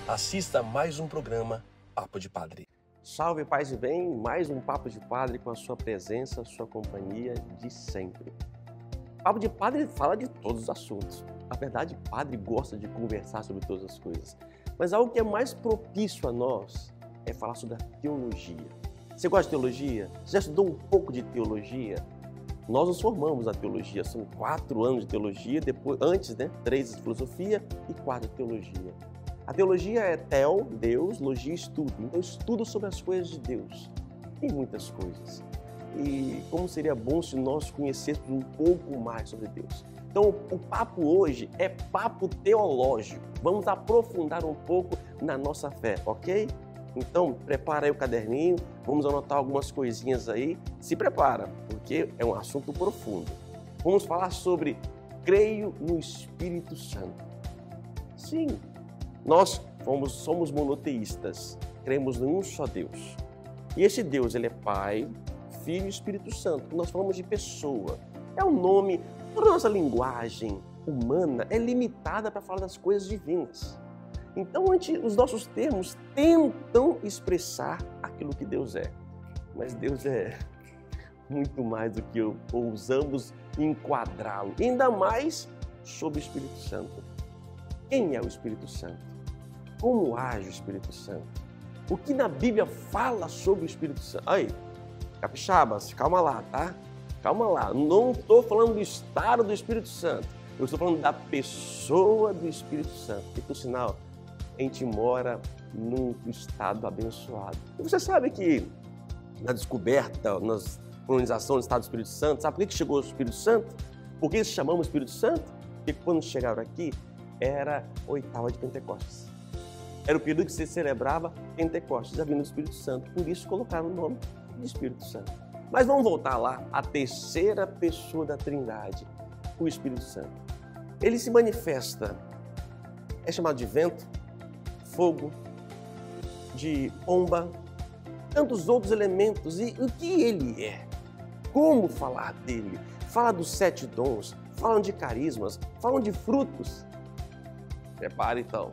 Assista mais um programa Papo de Padre. Salve, paz e bem, mais um Papo de Padre com a sua presença, sua companhia de sempre. Papo de Padre fala de todos os assuntos. Na verdade, padre gosta de conversar sobre todas as coisas. Mas algo que é mais propício a nós é falar sobre a teologia. Você gosta de teologia? Você já estudou um pouco de teologia? Nós nos formamos na teologia, são 4 anos de teologia, depois, antes, 3 de filosofia e 4 de teologia. A teologia é tel, Deus, logia, estudo. Então, estudo sobre as coisas de Deus. Tem muitas coisas. E como seria bom se nós conhecêssemos um pouco mais sobre Deus. Então, o papo hoje é papo teológico. Vamos aprofundar um pouco na nossa fé, ok? Então, prepara aí o caderninho, vamos anotar algumas coisinhas aí. Se prepara, porque é um assunto profundo. Vamos falar sobre creio no Espírito Santo. Sim, nós somos monoteístas, cremos em um só Deus. E esse Deus, ele é Pai, Filho e Espírito Santo. Nós falamos de pessoa. É um nome, toda a nossa linguagem humana é limitada para falar das coisas divinas. Então, os nossos termos tentam expressar aquilo que Deus é. Mas Deus é muito mais do que ousamos enquadrá-lo. Ainda mais sobre o Espírito Santo. Quem é o Espírito Santo? Como age o Espírito Santo? O que na Bíblia fala sobre o Espírito Santo? Aí, capixabas, calma lá, tá? Calma lá. Não estou falando do estado do Espírito Santo. Eu estou falando da pessoa do Espírito Santo. E, por sinal, a gente mora num estado abençoado. E você sabe que na descoberta, na colonização do estado do Espírito Santo, sabe por que chegou o Espírito Santo? Por que chamamos Espírito Santo? Porque quando chegaram aqui, era a 8ª de Pentecostes. Era o período que se celebrava Pentecostes, a vinda do Espírito Santo. Por isso colocaram o nome de Espírito Santo. Mas vamos voltar lá, a terceira pessoa da Trindade, o Espírito Santo. Ele se manifesta, é chamado de vento, fogo, de pomba, tantos outros elementos. E o que ele é? Como falar dele? Fala dos 7 dons, falam de carismas, falam de frutos. Prepara então,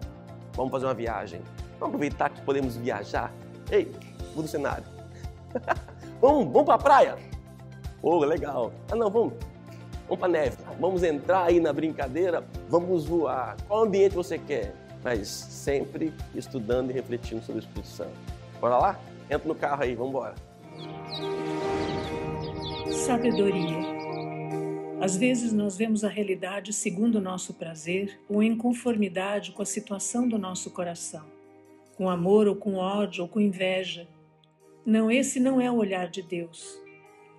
vamos fazer uma viagem. Vamos aproveitar que podemos viajar. Ei, muda o cenário. Vamos para a praia? Oh, legal. Não, vamos para a neve. Vamos entrar aí na brincadeira, vamos voar. Qual ambiente você quer? Mas sempre estudando e refletindo sobre o Espírito Santo. Bora lá? Entra no carro aí, vamos embora. Sabedoria. Às vezes nós vemos a realidade segundo o nosso prazer ou em conformidade com a situação do nosso coração, com amor ou com ódio ou com inveja. Não, esse não é o olhar de Deus.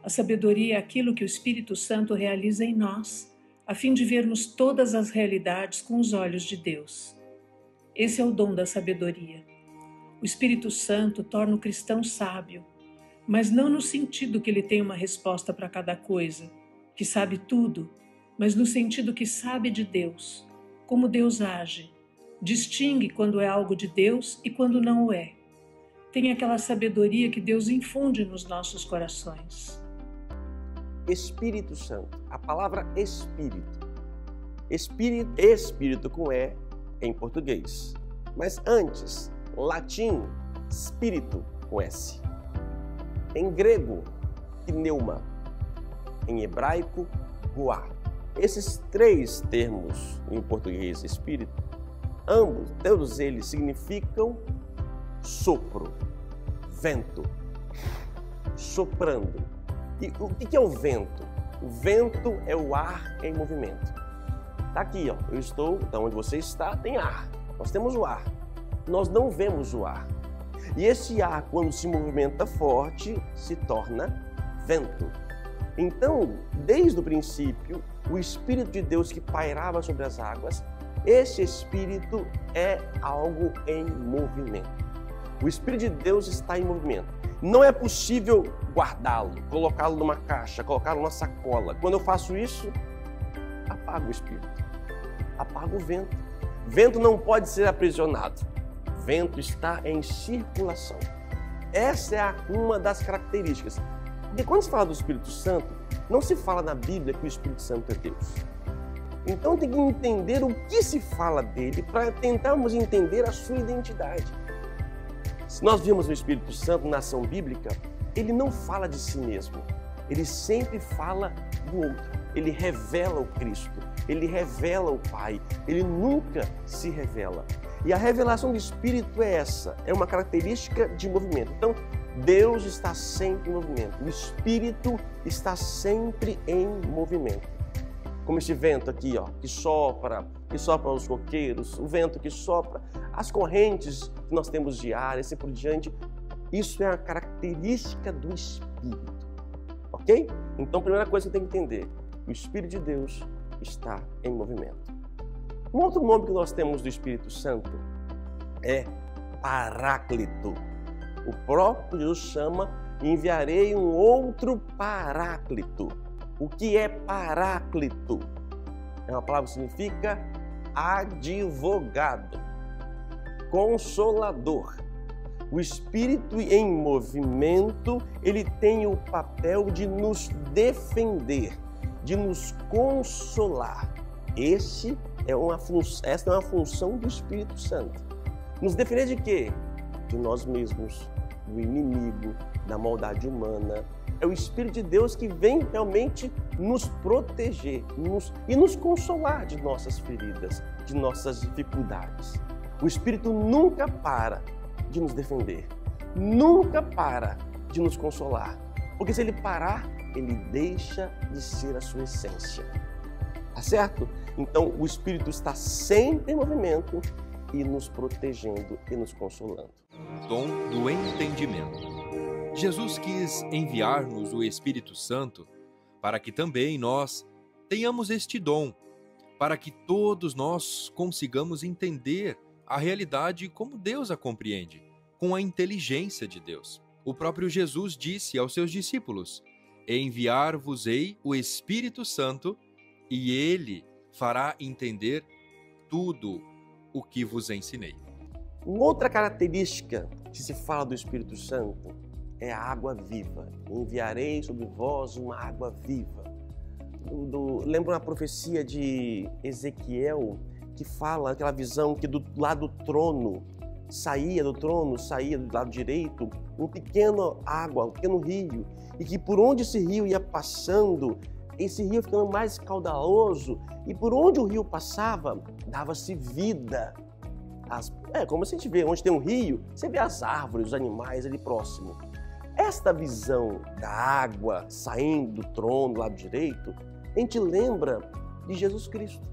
A sabedoria é aquilo que o Espírito Santo realiza em nós, a fim de vermos todas as realidades com os olhos de Deus. Esse é o dom da sabedoria. O Espírito Santo torna o cristão sábio, mas não no sentido que ele tem uma resposta para cada coisa, que sabe tudo, mas no sentido que sabe de Deus, como Deus age, distingue quando é algo de Deus e quando não o é. Tem aquela sabedoria que Deus infunde nos nossos corações. Espírito Santo, a palavra Espírito. Espírito com E em português. Mas antes, latim, espírito com S. Em grego, pneuma. Em hebraico, ruá. Esses 3 termos em português, espírito, todos eles significam sopro, vento, soprando. E o que é o vento? O vento é o ar em movimento. Está aqui, ó. Eu estou, da onde você está, tem ar. Nós temos o ar. Nós não vemos o ar. E esse ar, quando se movimenta forte, se torna vento. Então, desde o princípio, o Espírito de Deus que pairava sobre as águas, esse Espírito é algo em movimento. O Espírito de Deus está em movimento. Não é possível guardá-lo, colocá-lo numa caixa, colocá-lo numa sacola. Quando eu faço isso, apago o Espírito, apago o vento. Vento não pode ser aprisionado. Vento está em circulação. Essa é uma das características. Porque quando se fala do Espírito Santo, não se fala na Bíblia que o Espírito Santo é Deus. Então tem que entender o que se fala dele para tentarmos entender a sua identidade. Se nós vimos o Espírito Santo na ação bíblica, ele não fala de si mesmo, ele sempre fala do outro. Ele revela o Cristo, ele revela o Pai, ele nunca se revela. E a revelação do Espírito é essa, é uma característica de movimento. Então, Deus está sempre em movimento, o Espírito está sempre em movimento. Como esse vento aqui, ó, que sopra os coqueiros, o vento que sopra, as correntes que nós temos de ar e assim por diante. Isso é a característica do Espírito, ok? Então, a primeira coisa que tem que entender, o Espírito de Deus está em movimento. Um outro nome que nós temos do Espírito Santo é Paráclito. O próprio Jesus chama, enviarei um outro Paráclito. O que é Paráclito? É uma palavra que significa advogado, consolador. O Espírito em movimento, ele tem o papel de nos defender, de nos consolar. Essa é uma função do Espírito Santo. Nos defender de quê? De nós mesmos, do inimigo, da maldade humana. É o Espírito de Deus que vem realmente nos proteger e nos consolar de nossas feridas, de nossas dificuldades. O Espírito nunca para de nos defender, nunca para de nos consolar. Porque se ele parar, ele deixa de ser a sua essência. Tá certo? Então, o Espírito está sempre em movimento e nos protegendo e nos consolando. Dom do entendimento. Jesus quis enviar-nos o Espírito Santo para que também nós tenhamos este dom, para que todos nós consigamos entender a realidade como Deus a compreende, com a inteligência de Deus. O próprio Jesus disse aos seus discípulos: enviar-vos-ei o Espírito Santo e ele fará entender tudo o que vos ensinei. Uma outra característica que se fala do Espírito Santo é a água viva. Enviarei sobre vós uma água viva. Lembra uma profecia de Ezequiel que fala aquela visão que do lado do trono saía do lado direito um pequeno água, um pequeno rio, e que por onde esse rio ia passando, esse rio ficando mais caudaloso, e por onde o rio passava, dava-se vida. Como a gente vê, onde tem um rio, você vê as árvores, os animais ali próximo. Esta visão da água saindo do trono do lado direito, a gente lembra de Jesus Cristo.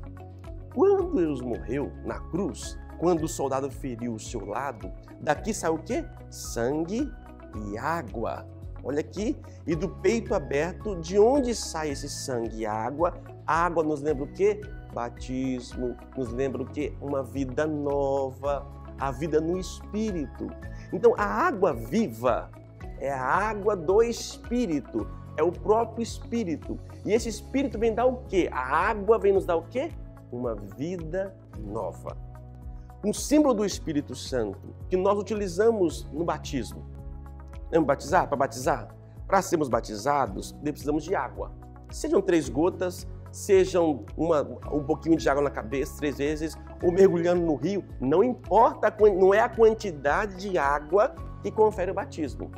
Quando Jesus morreu na cruz, quando o soldado feriu o seu lado, daqui saiu o quê? Sangue e água. Olha aqui, e do peito aberto, de onde sai esse sangue e água? A água nos lembra o quê? Batismo, nos lembra o quê? Uma vida nova, a vida no Espírito. Então, a água viva é a água do Espírito, é o próprio Espírito. E esse Espírito vem dar o quê? A água vem nos dar o quê? Uma vida nova. Um símbolo do Espírito Santo que nós utilizamos no batismo. Vamos batizar? Para batizar? Para sermos batizados, precisamos de água. Sejam 3 gotas, sejam um pouquinho de água na cabeça 3 vezes, ou mergulhando no rio, não importa, não é a quantidade de água que confere o batismo.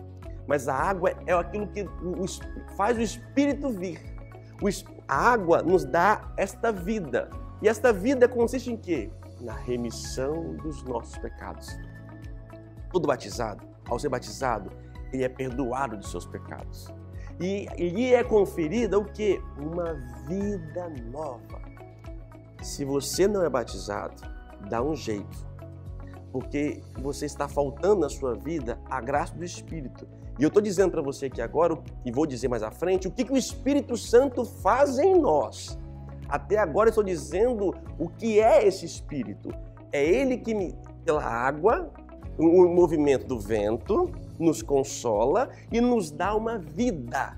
Mas a água é aquilo que faz o Espírito vir. A água nos dá esta vida. E esta vida consiste em quê? Na remissão dos nossos pecados. Todo batizado, ao ser batizado, ele é perdoado de seus pecados. E lhe é conferida o quê? Uma vida nova. Se você não é batizado, dá um jeito. Porque você está faltando na sua vida a graça do Espírito. E eu estou dizendo para você aqui agora, e vou dizer mais à frente, o que o Espírito Santo faz em nós. Até agora eu estou dizendo o que é esse Espírito. É ele que, pela água, o movimento do vento, nos consola e nos dá uma vida.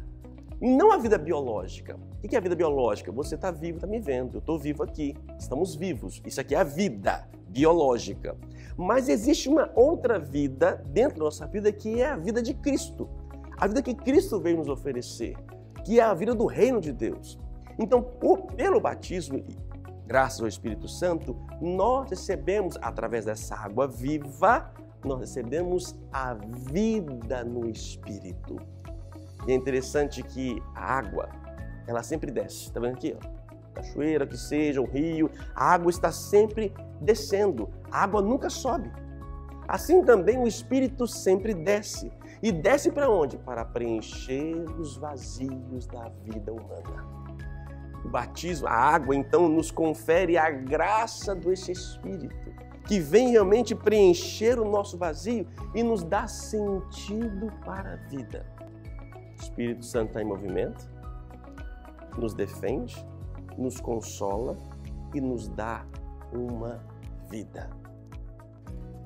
E não a vida biológica. O que é a vida biológica? Você está vivo, está me vendo. Eu estou vivo aqui. Estamos vivos. Isso aqui é a vida biológica. Mas existe uma outra vida dentro da nossa vida que é a vida de Cristo. A vida que Cristo veio nos oferecer, que é a vida do reino de Deus. Então, pelo batismo, graças ao Espírito Santo, nós recebemos, através dessa água viva, nós recebemos a vida no Espírito. E é interessante que a água, ela sempre desce. Está vendo aqui? Cachoeira, que seja, um rio, a água está sempre descendo. A água nunca sobe. Assim também o Espírito sempre desce. E desce para onde? Para preencher os vazios da vida humana. O batismo, a água, então, nos confere a graça desse Espírito, que vem realmente preencher o nosso vazio e nos dá sentido para a vida. O Espírito Santo está em movimento, nos defende, nos consola e nos dá uma vida.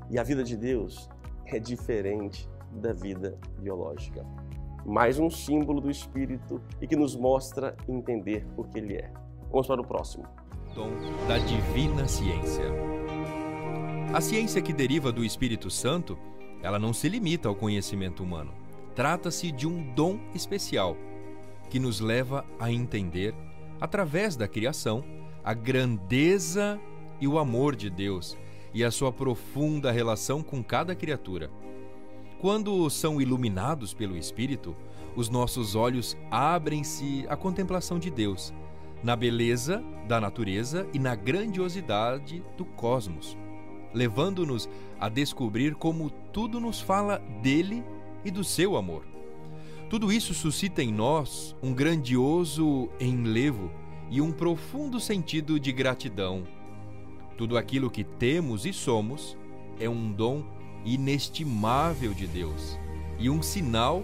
E a vida de Deus é diferente da vida biológica. Mais um símbolo do Espírito e que nos mostra entender o que Ele é. Vamos para o próximo. Dom da divina ciência. A ciência que deriva do Espírito Santo, ela não se limita ao conhecimento humano. Trata-se de um dom especial que nos leva a entender, através da criação, a grandeza e o amor de Deus e a sua profunda relação com cada criatura. Quando são iluminados pelo Espírito, os nossos olhos abrem-se à contemplação de Deus, na beleza da natureza e na grandiosidade do cosmos, levando-nos a descobrir como tudo nos fala dele e do seu amor. Tudo isso suscita em nós um grandioso enlevo e um profundo sentido de gratidão. Tudo aquilo que temos e somos é um dom inestimável de Deus e um sinal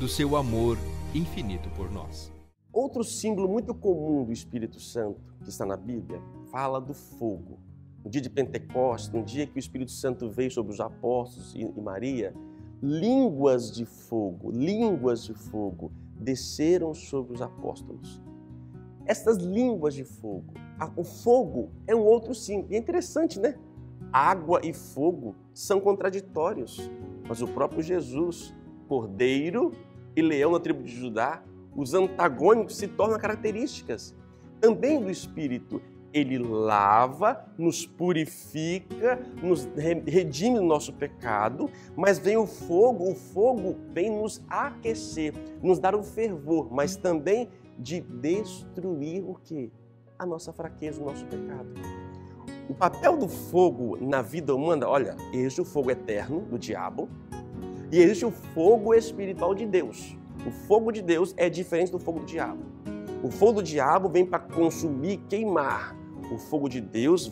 do seu amor infinito por nós. Outro símbolo muito comum do Espírito Santo que está na Bíblia fala do fogo. No dia de Pentecostes, no dia que o Espírito Santo veio sobre os apóstolos e Maria, línguas de fogo desceram sobre os apóstolos. Essas línguas de fogo, o fogo é um outro símbolo. E é interessante, né? Água e fogo são contraditórios, mas o próprio Jesus, cordeiro e leão da tribo de Judá, os antagônicos se tornam características também do Espírito. Ele lava, nos purifica, nos redime do nosso pecado, mas vem o fogo vem nos aquecer, nos dar um fervor, mas também de destruir o quê? A nossa fraqueza, o nosso pecado. O papel do fogo na vida humana, olha, existe o fogo eterno do diabo e existe o fogo espiritual de Deus. O fogo de Deus é diferente do fogo do diabo. O fogo do diabo vem para consumir, queimar. O fogo de Deus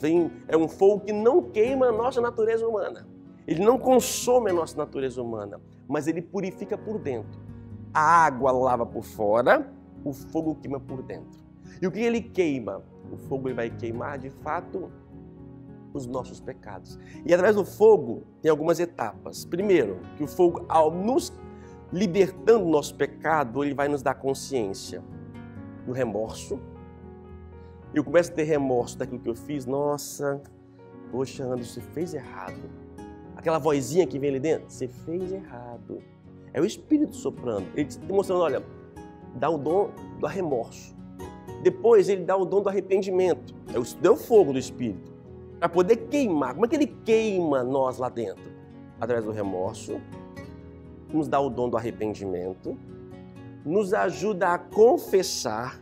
é um fogo que não queima a nossa natureza humana. Ele não consome a nossa natureza humana, mas ele purifica por dentro. A água lava por fora, o fogo queima por dentro. E o que ele queima? O fogo ele vai queimar, de fato, os nossos pecados. E através do fogo tem algumas etapas. Primeiro, que o fogo, ao nos libertando do nosso pecado, ele vai nos dar consciência do remorso. Eu começo a ter remorso daquilo que eu fiz. Nossa, poxa, Anderson, você fez errado. Aquela vozinha que vem ali dentro, você fez errado. É o Espírito soprando. Ele te mostrando, olha, dá o dom do remorso. Depois ele dá o dom do arrependimento. É o fogo do Espírito. Para poder queimar. Como é que ele queima nós lá dentro? Através do remorso. Nos dá o dom do arrependimento. Nos ajuda a confessar.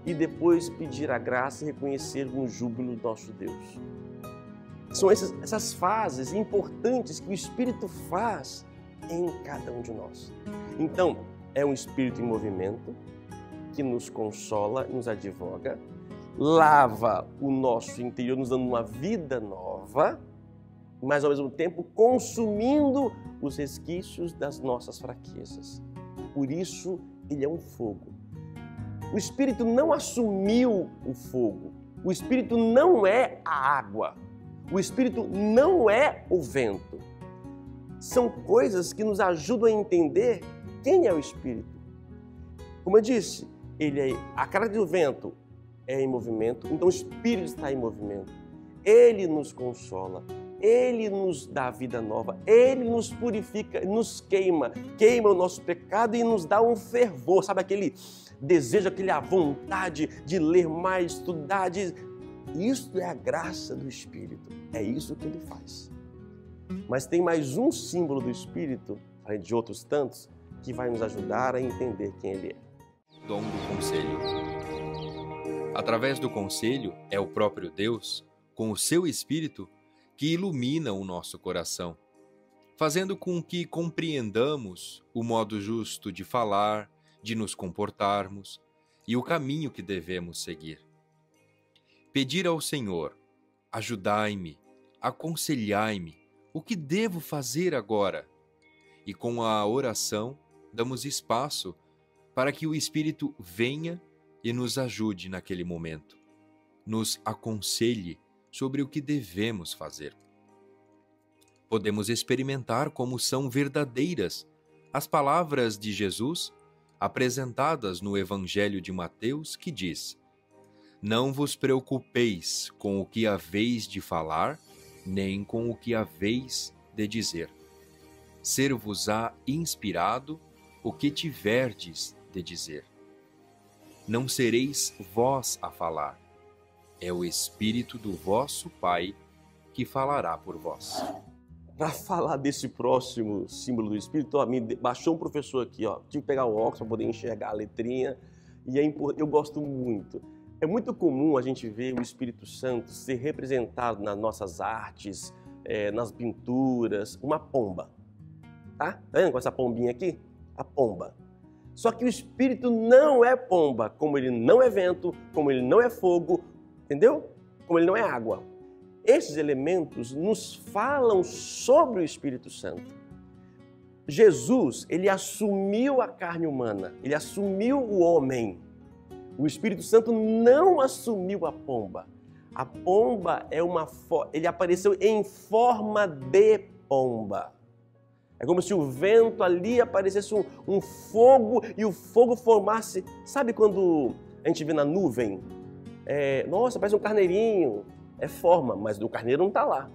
E depois pedir a graça e reconhecer o júbilo do nosso Deus. São essas fases importantes que o Espírito faz em cada um de nós. Então, é um Espírito em movimento que nos consola, nos advoga, lava o nosso interior, nos dando uma vida nova, mas ao mesmo tempo consumindo os resquícios das nossas fraquezas. Por isso, ele é um fogo. O Espírito não assumiu o fogo. O Espírito não é a água. O Espírito não é o vento. São coisas que nos ajudam a entender quem é o Espírito. Como eu disse, a cara do vento é em movimento, então o Espírito está em movimento. Ele nos consola, Ele nos dá vida nova, Ele nos purifica, nos queima o nosso pecado e nos dá um fervor. Sabe desejo, aquela vontade de ler mais, estudar. Isso é a graça do Espírito. É isso que ele faz. Mas tem mais um símbolo do Espírito, além de outros tantos, que vai nos ajudar a entender quem ele é. Dom do conselho. Através do conselho, é o próprio Deus, com o seu Espírito, que ilumina o nosso coração, fazendo com que compreendamos o modo justo de falar, de nos comportarmos e o caminho que devemos seguir. Pedir ao Senhor, ajudai-me, aconselhai-me, o que devo fazer agora? E com a oração, damos espaço para que o Espírito venha e nos ajude naquele momento, nos aconselhe sobre o que devemos fazer. Podemos experimentar como são verdadeiras as palavras de Jesus apresentadas no Evangelho de Mateus, que diz: não vos preocupeis com o que haveis de falar, nem com o que haveis de dizer. Ser-vos-á inspirado o que tiverdes de dizer. Não sereis vós a falar, é o Espírito do vosso Pai que falará por vós. Para falar desse próximo símbolo do Espírito, me baixou um professor aqui, tive que pegar o óculos para poder enxergar a letrinha, e eu gosto muito. É muito comum a gente ver o Espírito Santo ser representado nas nossas artes, nas pinturas, uma pomba. Tá vendo com essa pombinha aqui? A pomba. Só que o Espírito não é pomba, como ele não é vento, como ele não é fogo, entendeu? Como ele não é água. Esses elementos nos falam sobre o Espírito Santo. Jesus, ele assumiu a carne humana, ele assumiu o homem. O Espírito Santo não assumiu a pomba. A pomba ele apareceu em forma de pomba. É como se o vento ali aparecesse um fogo e o fogo formasse... Sabe quando a gente vê na nuvem? Nossa, parece um carneirinho. É forma, mas o carneiro não está lá.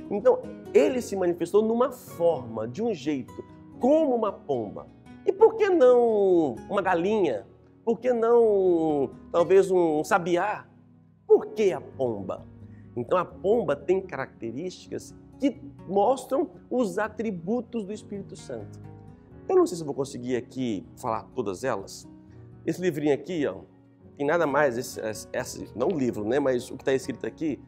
Então, ele se manifestou numa forma, de um jeito, como uma pomba. E por que não uma galinha? Por que não, talvez, um sabiá? Por que a pomba? Então, a pomba tem características que mostram os atributos do Espírito Santo. Eu não sei se eu vou conseguir aqui falar todas elas. Esse livrinho aqui, tem nada mais, não o livro, né? Mas o que está escrito aqui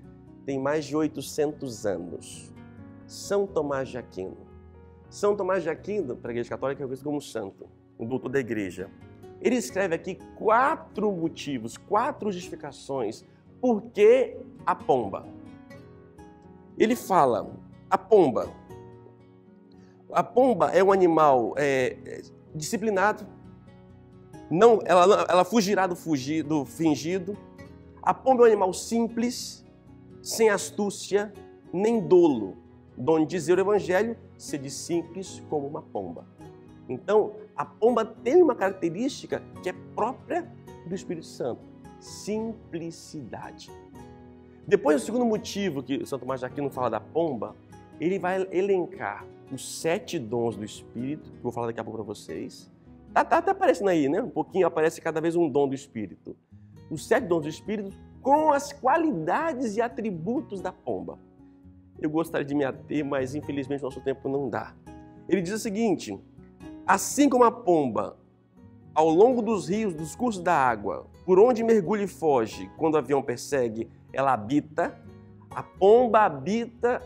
tem mais de 800 anos. São Tomás de Aquino. São Tomás de Aquino, para a Igreja Católica, é conhecido como santo, um doutor da Igreja. Ele escreve aqui 4 motivos, 4 justificações por que a pomba. Ele fala, a pomba é um animal disciplinado, ela fugirá do fingido. A pomba é um animal simples, sem astúcia, nem dolo. Donde dizer o Evangelho, sede simples como uma pomba. Então, a pomba tem uma característica que é própria do Espírito Santo, simplicidade. Depois, o segundo motivo que São Tomás de Aquino fala da pomba, ele vai elencar os 7 dons do Espírito, que eu vou falar daqui a pouco para vocês. Tá até aparecendo aí, né? Um pouquinho aparece cada vez um dom do Espírito. Os 7 dons do Espírito com as qualidades e atributos da pomba. Eu gostaria de me ater, mas infelizmente nosso tempo não dá. Ele diz o seguinte: assim como a pomba, ao longo dos rios, dos cursos da água, por onde mergulha e foge, quando o avião persegue, ela habita, a pomba habita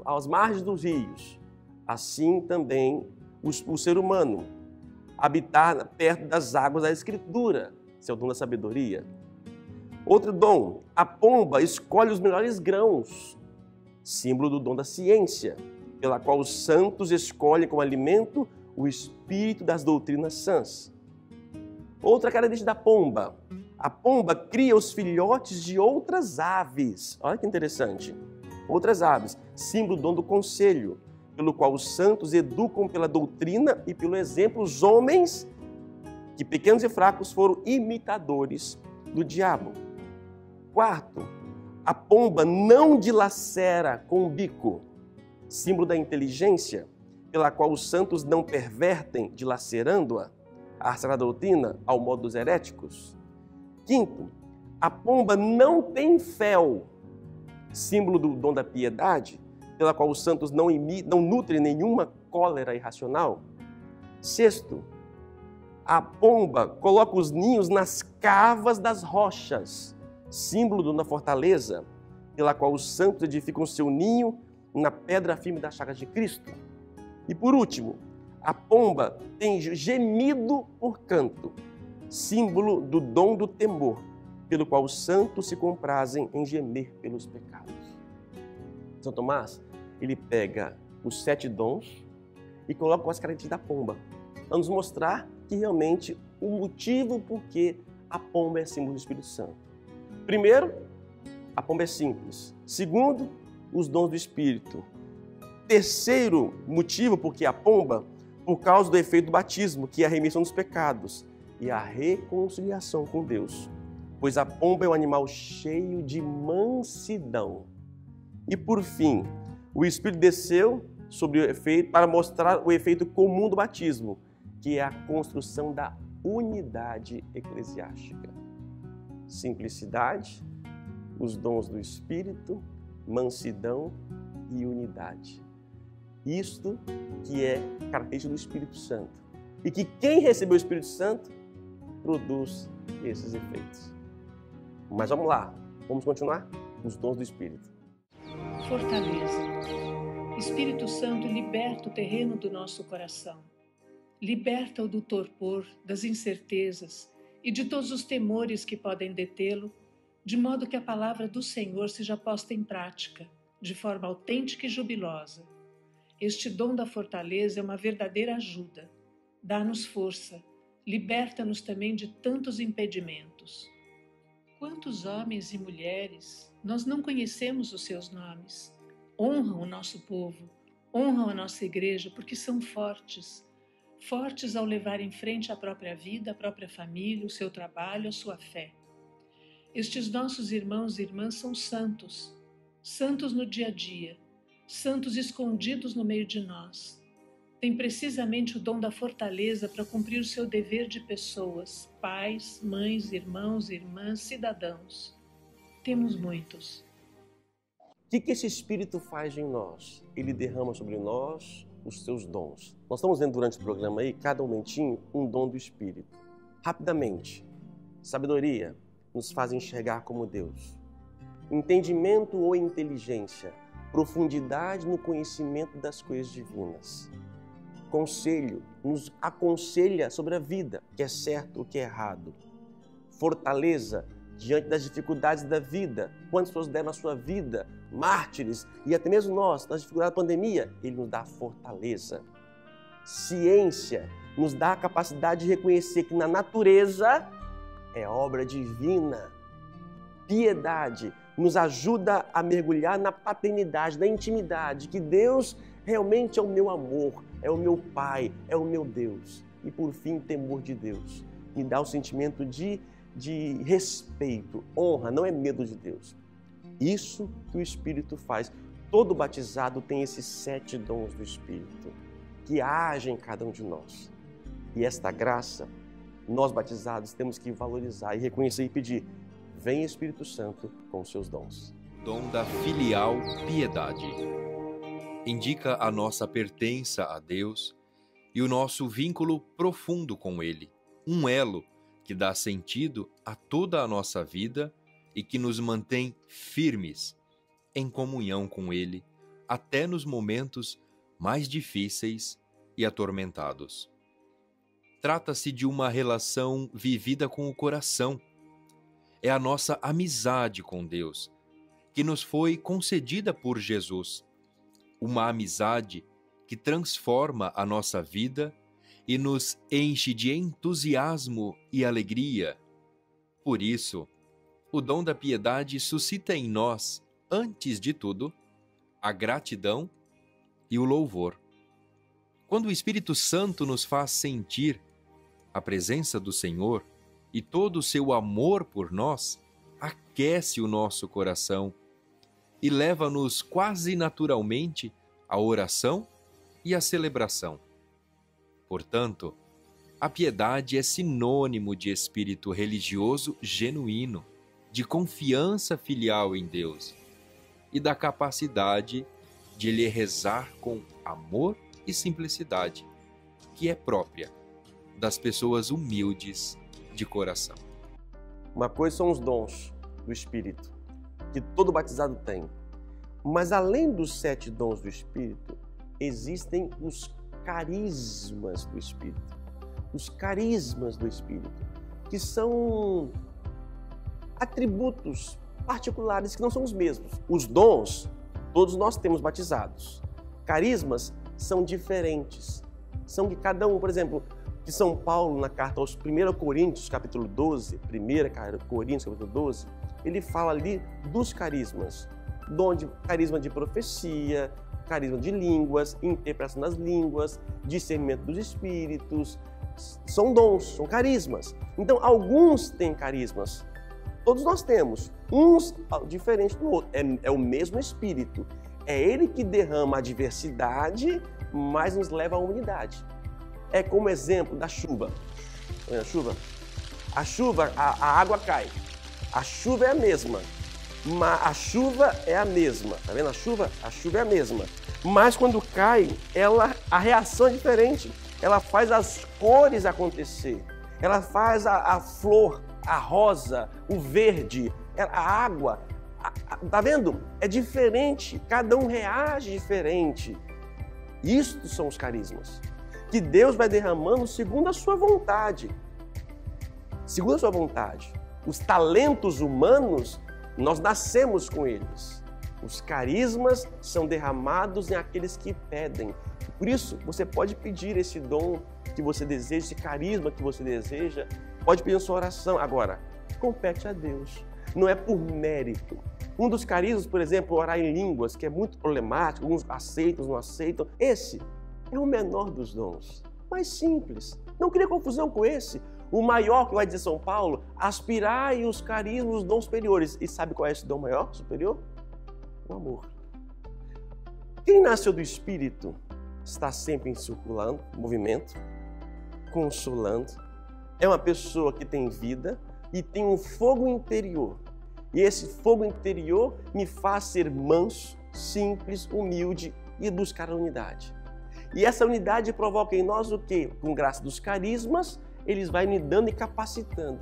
às margens dos rios. Assim também o ser humano, habitar perto das águas da Escritura, esse é o dom da sabedoria. Outro dom, a pomba escolhe os melhores grãos, símbolo do dom da ciência, pela qual os santos escolhem como alimento o espírito das doutrinas sãs. Outra característica da pomba, a pomba cria os filhotes de outras aves. Olha que interessante. Outras aves, símbolo do dom do conselho, pelo qual os santos educam pela doutrina e pelo exemplo os homens que, pequenos e fracos, foram imitadores do diabo. Quarto, a pomba não dilacera com o bico, símbolo da inteligência, pela qual os santos não pervertem, dilacerando-a. a sagrada doutrina ao modo dos heréticos. Quinto, a pomba não tem fel, símbolo do dom da piedade, pela qual os santos não nutrem nenhuma cólera irracional. Sexto, a pomba coloca os ninhos nas cavas das rochas, símbolo da fortaleza, pela qual os santos edificam seu ninho na pedra firme das chagas de Cristo. E por último, a pomba tem gemido por canto, símbolo do dom do temor, pelo qual os santos se comprazem em gemer pelos pecados. São Tomás, ele pega os 7 dons e coloca as características da pomba, para nos mostrar que realmente o motivo por que a pomba é símbolo do Espírito Santo. Primeiro, a pomba é simples. Segundo, os dons do Espírito. Terceiro motivo por que a pomba, por causa do efeito do batismo, que é a remissão dos pecados e a reconciliação com Deus. Pois a pomba é um animal cheio de mansidão. E por fim, o Espírito desceu sobre o efeito para mostrar o efeito comum do batismo, que é a construção da unidade eclesiástica. Simplicidade, os dons do Espírito, mansidão e unidade. Isto que é característica do Espírito Santo. E que quem recebeu o Espírito Santo produz esses efeitos. Mas vamos lá, vamos continuar? Os dons do Espírito. Fortaleza. Espírito Santo liberta o terreno do nosso coração. Liberta-o do torpor, das incertezas e de todos os temores que podem detê-lo, de modo que a palavra do Senhor seja posta em prática, de forma autêntica e jubilosa. Este dom da fortaleza é uma verdadeira ajuda. Dá-nos força, liberta-nos também de tantos impedimentos. Quantos homens e mulheres, nós não conhecemos os seus nomes, honram o nosso povo, honram a nossa igreja porque são fortes, fortes ao levar em frente a própria vida, a própria família, o seu trabalho, a sua fé. Estes nossos irmãos e irmãs são santos, santos no dia a dia, santos escondidos no meio de nós. Têm precisamente o dom da fortaleza para cumprir o seu dever de pessoas, pais, mães, irmãos, irmãs, cidadãos. Temos muitos. O que esse Espírito faz em nós? Ele derrama sobre nós os seus dons. Nós estamos vendo durante o programa aí, cada momentinho, um dom do Espírito. Rapidamente, sabedoria nos faz enxergar como Deus. Entendimento ou inteligência, profundidade no conhecimento das coisas divinas. Conselho, nos aconselha sobre a vida, o que é certo, o que é errado. Fortaleza, diante das dificuldades da vida. Quantas pessoas deram a sua vida, mártires, e até mesmo nós, nas dificuldades da pandemia, Ele nos dá fortaleza. Ciência, nos dá a capacidade de reconhecer que na natureza é obra divina. Piedade, nos ajuda a mergulhar na paternidade, na intimidade, que Deus realmente é o meu amor, é o meu Pai, é o meu Deus. E por fim, temor de Deus. Me dá o sentimento de respeito, honra, não é medo de Deus. Isso que o Espírito faz. Todo batizado tem esses 7 dons do Espírito que agem em cada um de nós. E esta graça, nós batizados temos que valorizar e reconhecer e pedir: vem Espírito Santo com os seus dons. Dom da filial piedade. Indica a nossa pertença a Deus e o nosso vínculo profundo com Ele. Um elo que dá sentido a toda a nossa vida e que nos mantém firmes em comunhão com Ele, até nos momentos mais difíceis e atormentados. Trata-se de uma relação vivida com o coração. É a nossa amizade com Deus, que nos foi concedida por Jesus. Uma amizade que transforma a nossa vida e nos enche de entusiasmo e alegria. Por isso, o dom da piedade suscita em nós, antes de tudo, a gratidão e o louvor. Quando o Espírito Santo nos faz sentir a presença do Senhor e todo o seu amor por nós, aquece o nosso coração e leva-nos quase naturalmente à oração e à celebração. Portanto, A piedade é sinônimo de espírito religioso genuíno, de confiança filial em Deus e da capacidade de lhe rezar com amor e simplicidade, que é própria das pessoas humildes de coração. Uma coisa são os dons do Espírito, que todo batizado tem. Mas além dos 7 dons do Espírito, existem os carismas do Espírito. Os carismas do Espírito, que são atributos particulares que não são os mesmos. Os dons, todos nós temos batizados. Carismas são diferentes. São de cada um, por exemplo, de São Paulo, na carta aos 1 Coríntios, capítulo 12, 1 Coríntios, capítulo 12, ele fala ali dos carismas. Carisma de profecia, carisma de línguas, interpretação das línguas, discernimento dos espíritos. São dons, são carismas. Então, alguns têm carismas. Todos nós temos. Uns diferentes do outro. É o mesmo Espírito. É Ele que derrama a diversidade, mas nos leva à unidade. É como exemplo da chuva. A chuva? A água cai. A chuva é a mesma. A chuva é a mesma. Tá vendo a chuva? A chuva é a mesma. Mas quando cai, a reação é diferente. Ela faz as cores acontecer. Ela faz a flor, a rosa, o verde, a água. Tá vendo? É diferente. Cada um reage diferente. Isto são os carismas. Que Deus vai derramando segundo a sua vontade. Segundo a sua vontade. Os talentos humanos, nós nascemos com eles. Os carismas são derramados em aqueles que pedem. Por isso, você pode pedir esse dom que você deseja, esse carisma que você deseja, pode pedir na sua oração. Agora, compete a Deus. Não é por mérito. Um dos carismas, por exemplo, orar em línguas, que é muito problemático, alguns aceitam, não aceitam. Esse é o menor dos dons, mais simples. Não cria confusão com esse. O maior, que vai dizer São Paulo, aspirai os carismas, os dons superiores. E sabe qual é esse dom maior, superior? O amor. Quem nasceu do Espírito está sempre em circulando, movimento, consolando. É uma pessoa que tem vida e tem um fogo interior. E esse fogo interior me faz ser manso, simples, humilde e buscar a unidade. E essa unidade provoca em nós o quê? Com graça dos carismas, eles vão me dando e capacitando.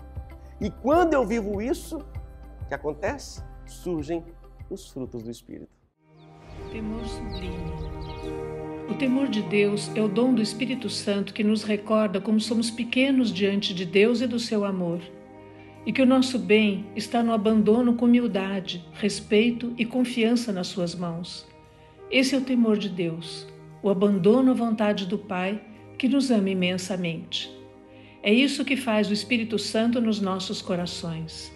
E quando eu vivo isso, o que acontece? Surgem os frutos do Espírito. Temor sublime. O temor de Deus é o dom do Espírito Santo que nos recorda como somos pequenos diante de Deus e do seu amor, e que o nosso bem está no abandono com humildade, respeito e confiança nas suas mãos. Esse é o temor de Deus, o abandono à vontade do Pai, que nos ama imensamente. É isso que faz o Espírito Santo nos nossos corações.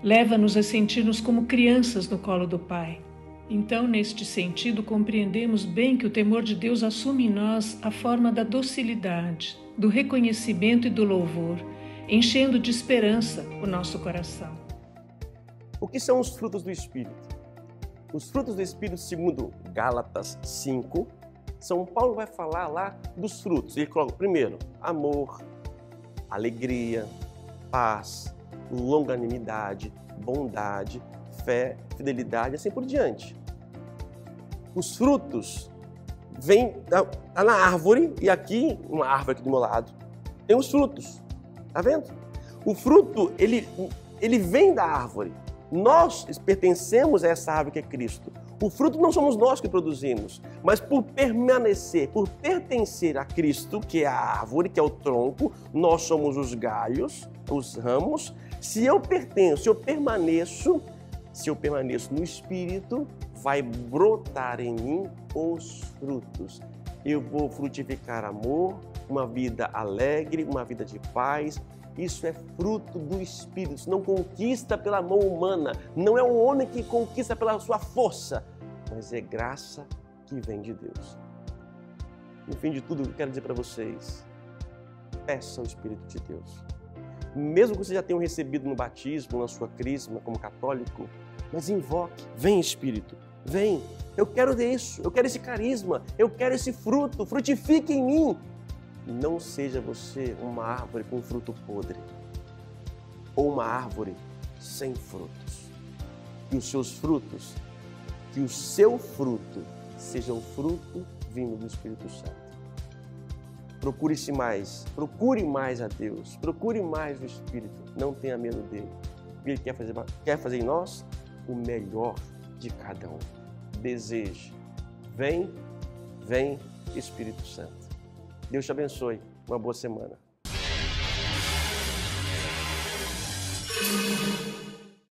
Leva-nos a sentir-nos como crianças no colo do Pai. Então, neste sentido, compreendemos bem que o temor de Deus assume em nós a forma da docilidade, do reconhecimento e do louvor, enchendo de esperança o nosso coração. O que são os frutos do Espírito? Os frutos do Espírito, segundo Gálatas 5, São Paulo vai falar lá dos frutos. Ele coloca primeiro amor, alegria, paz, longanimidade, bondade, fé, fidelidade, assim por diante. Os frutos vêm, tá na árvore, e aqui, uma árvore aqui do meu lado, tem os frutos. Tá vendo? O fruto, ele vem da árvore. Nós pertencemos a essa árvore que é Cristo. O fruto não somos nós que produzimos, mas por permanecer, por pertencer a Cristo, que é a árvore, que é o tronco, nós somos os galhos, os ramos. Se eu pertenço, se eu permaneço no Espírito, vai brotar em mim os frutos. Eu vou frutificar amor, uma vida alegre, uma vida de paz. Isso é fruto do Espírito. Isso não conquista pela mão humana. Não é um homem que conquista pela sua força, mas é graça que vem de Deus. No fim de tudo, eu quero dizer para vocês, peça o Espírito de Deus. Mesmo que você já tenha recebido no batismo, na sua crisma como católico, mas invoque. Vem, Espírito, vem. Eu quero isso, eu quero esse carisma, eu quero esse fruto, frutifique em mim. não seja você uma árvore com fruto podre ou uma árvore sem frutos. Que os seus frutos, que o seu fruto seja o fruto vindo do Espírito Santo. Procure-se mais, procure mais a Deus, procure mais o Espírito, não tenha medo dele. Ele quer fazer em nós o melhor de cada um. Deseje. Vem, Espírito Santo. Deus te abençoe. Uma boa semana.